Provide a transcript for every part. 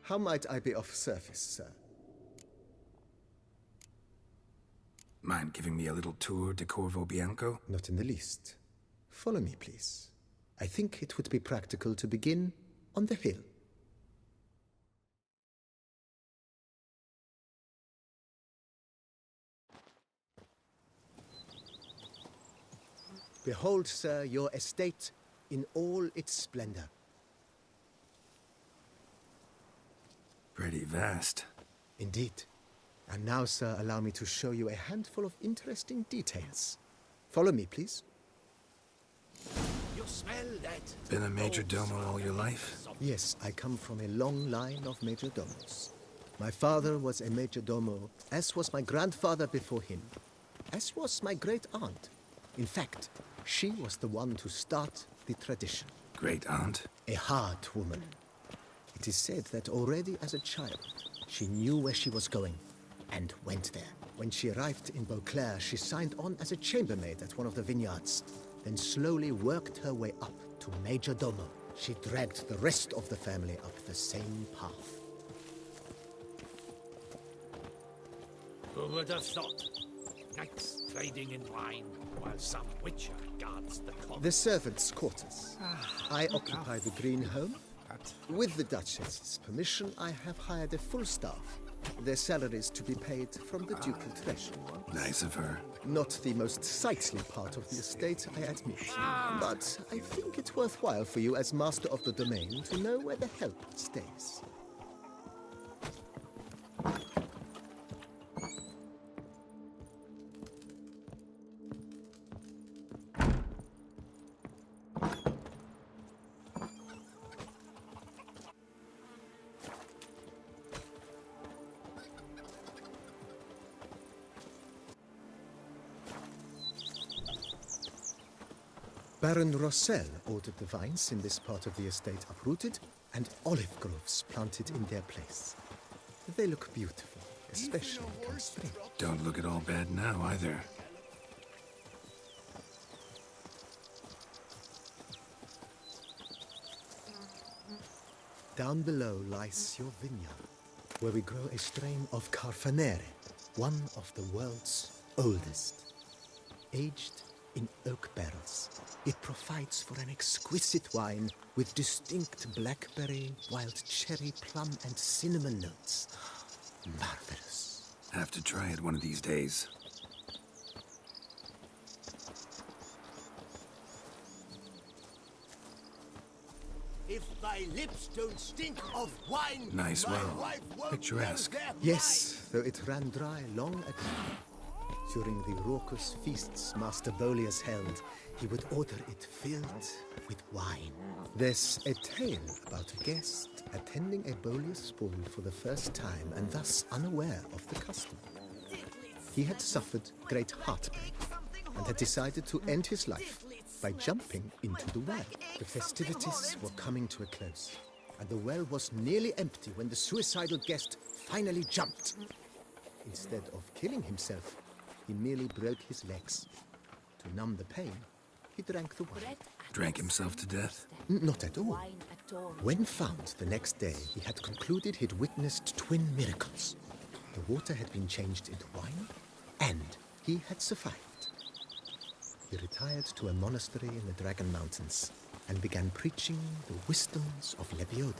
How might I be of service, sir? Mind giving me a little tour de Corvo Bianco? Not in the least. Follow me, please. I think it would be practical to begin on the hill. Behold, sir, your estate in all its splendor. Pretty vast. Indeed. And now, sir, allow me to show you a handful of interesting details. Follow me, please. You smell that? Been a major domo all your life? Yes, I come from a long line of major domos. My father was a major domo, as was my grandfather before him, as was my great-aunt. In fact, she was the one to start the tradition. Great-aunt? A hard woman. It is said that already as a child, she knew where she was going and went there. When she arrived in Beauclair, she signed on as a chambermaid at one of the vineyards, then slowly worked her way up to major domo. She dragged the rest of the family up the same path. Who would have thought? Knights trading in wine while some witcher guards the court. The servants' quarters. I occupy the green home. With the Duchess's permission, I have hired a full staff. Their salaries to be paid from the ducal treasury. Nice of her. Not the most sightly part of the estate, I admit. But I think it's worthwhile for you as master of the domain to know where the help stays. Baron Rossel ordered the vines in this part of the estate uprooted and olive groves planted in their place. They look beautiful, especially come spring. Don't look at all bad now, either. Down below lies your vineyard, where we grow a strain of Carfanere, one of the world's oldest. Aged in oak barrels, it provides for an exquisite wine with distinct blackberry, wild cherry, plum, and cinnamon notes. Marvelous. Have to try it one of these days. If thy lips don't stink of wine, Nice my well. wife won't Picturesque. know their Yes, though it ran dry long ago. During the raucous feasts Master Bolius held, he would order it filled with wine. There's a tale about a guest attending a Bolius ball for the first time and thus unaware of the custom. He had suffered great heartbreak and had decided to end his life by jumping into the well. The festivities were coming to a close, and the well was nearly empty when the suicidal guest finally jumped. Instead of killing himself, he merely broke his legs. To numb the pain, he drank the wine. Drank himself to death? Not at all. When found the next day, he had concluded he'd witnessed twin miracles. The water had been changed into wine, and he had survived. He retired to a monastery in the Dragon Mountains and began preaching the wisdoms of Lebioda.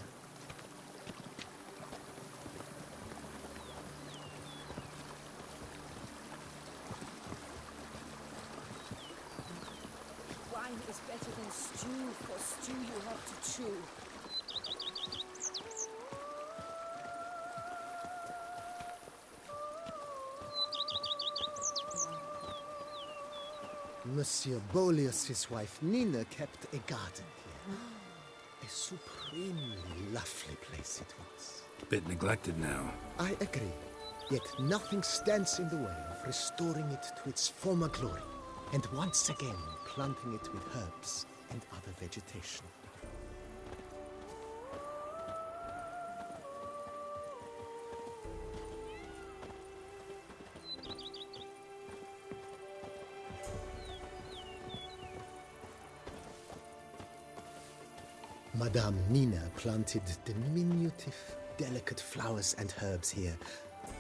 Wine is better than stew, for stew you have to chew. Monsieur Bolius's wife Nina kept a garden here. A supremely lovely place it was. Bit neglected now. I agree. Yet nothing stands in the way of restoring it to its former glory, and once again planting it with herbs and other vegetation. Madame Nina planted diminutive delicate flowers and herbs here.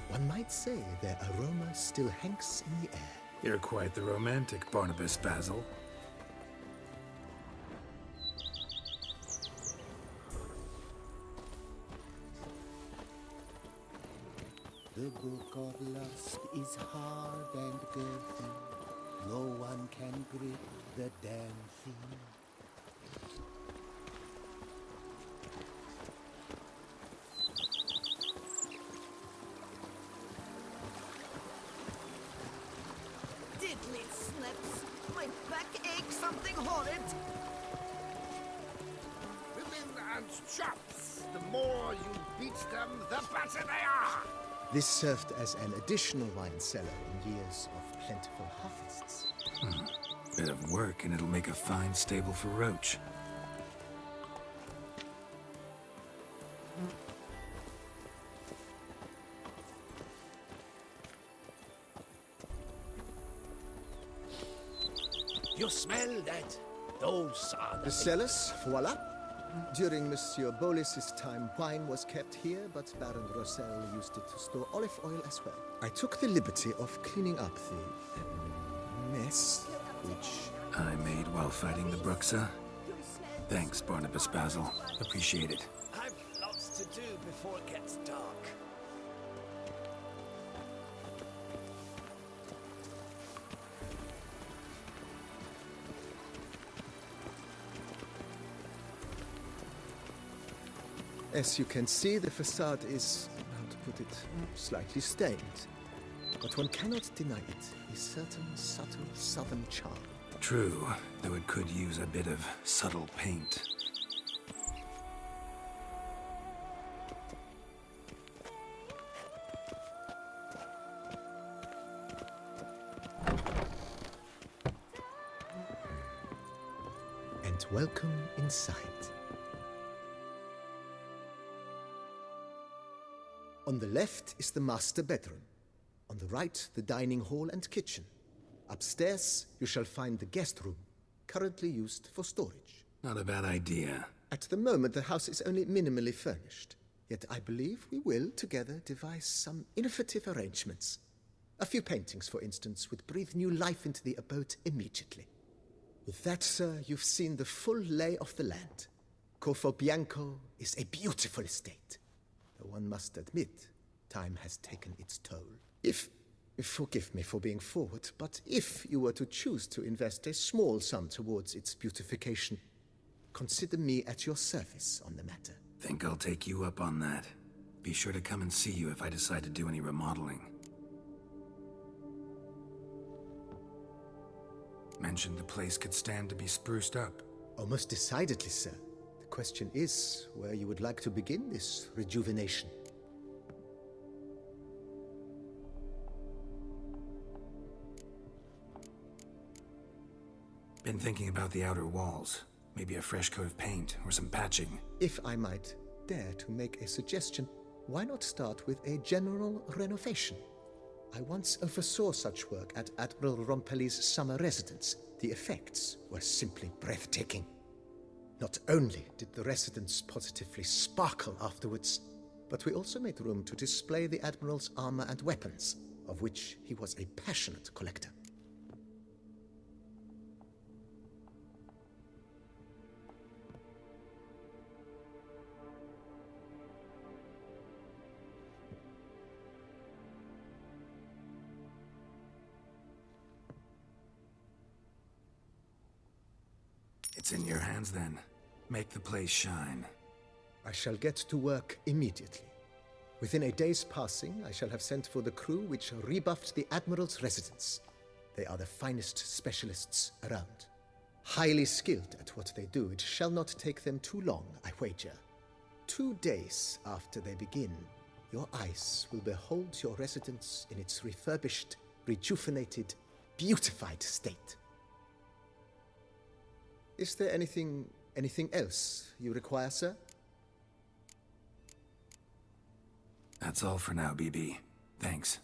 One might say their aroma still hangs in the air. You're quite the romantic, Barnabas Basil. The book of lust is hard and girthy. No one can grip the damn thing. Diddly snips! My back aches something horrid! Women and chaps! The more you beat them, the better they are! This served as an additional wine cellar in years of plentiful harvests. Bit of work and it'll make a fine stable for Roach. You smell that? Those are The cellars, voila. During Monsieur Bolis's time, wine was kept here, but Baron Rossel used it to store olive oil as well. I took the liberty of cleaning up the mess, which... I made while fighting the Bruxa. Thanks, Barnabas Basil. Appreciate it. I've lots to do before it gets dark. As you can see, the facade is, how to put it, slightly stained. But one cannot deny it, a certain subtle southern charm. True, though it could use a bit of subtle paint. And welcome inside. On the left is the master bedroom. On the right, the dining hall and kitchen. Upstairs, you shall find the guest room, currently used for storage. Not a bad idea. At the moment, the house is only minimally furnished. Yet I believe we will, together, devise some innovative arrangements. A few paintings, for instance, would breathe new life into the abode immediately. With that, sir, you've seen the full lay of the land. Corfo Bianco is a beautiful estate. Though one must admit, time has taken its toll. Forgive me for being forward, but if you were to choose to invest a small sum towards its beautification, consider me at your service on the matter. Think I'll take you up on that. Be sure to come and see you if I decide to do any remodeling. Mentioned the place could stand to be spruced up. Oh, most decidedly, sir. The question is where you would like to begin this rejuvenation. Been thinking about the outer walls. Maybe a fresh coat of paint or some patching. If I might dare to make a suggestion, why not start with a general renovation? I once oversaw such work at Admiral Rompelli's summer residence. The effects were simply breathtaking. Not only did the residence positively sparkle afterwards, but we also made room to display the Admiral's armor and weapons, of which he was a passionate collector. It's in your hands then. Make the place shine. I shall get to work immediately. Within a day's passing, I shall have sent for the crew which rebuffed the Admiral's residence. They are the finest specialists around. Highly skilled at what they do, it shall not take them too long, I wager. 2 days after they begin, your eyes will behold your residence in its refurbished, rejuvenated, beautified state. Is there anything else you require, sir? That's all for now, BB. Thanks.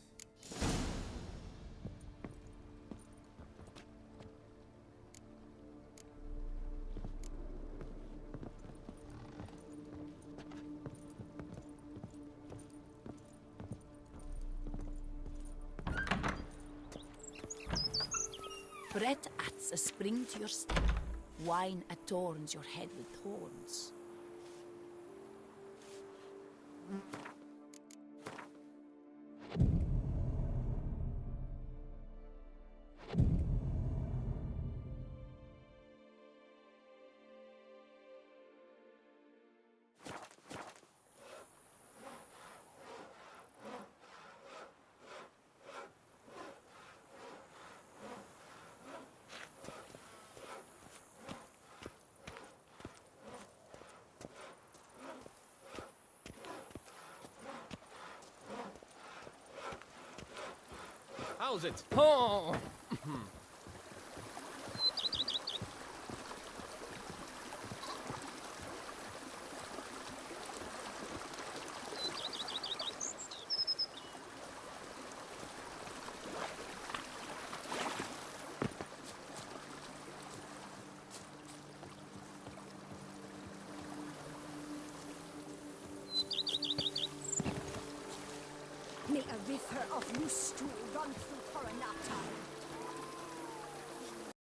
Bread adds a spring to your step. Wine adorns your head with thorns. How's it? Oh! May a river of loose stool run through Coronata.